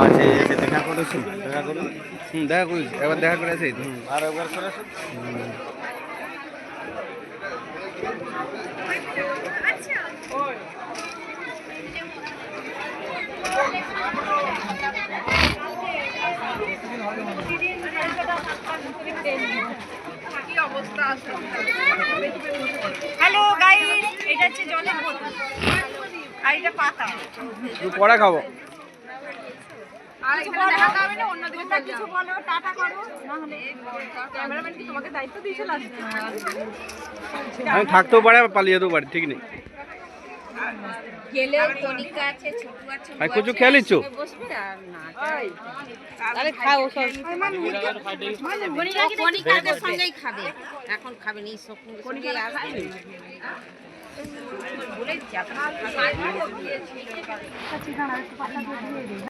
আছে, এসে দেখা করেছেন? দেখা করুন। দেখা করেছি, একবার দেখা করে আসি তো। আর একবার করেছেন? হ্যালো গাইস, এটা হচ্ছে জলের বোতল আর এটা পাতা। পরে খাবো। আর এখানে দেখাতে হবে না, অন্যদিকে চলে কিছু বলো, টাটা করো, না হলে ক্যামেরাম্যান কি তোমাকে দায়িত্ব দিয়েছে লাস্টে? আমি থাকতেও পারে আবার পালিয়ে যেতেও পারি, ঠিক নেই। গেলে কণিকা আছে, ছোটু আছে, ভাই কিছু খেয়ে নিচ্ছ? বসবে আর না আরে খাও সব। কণিকাদের সঙ্গেই খাবে, এখন খাবে না, এই সব কণিকা আসবে বলে যাবে।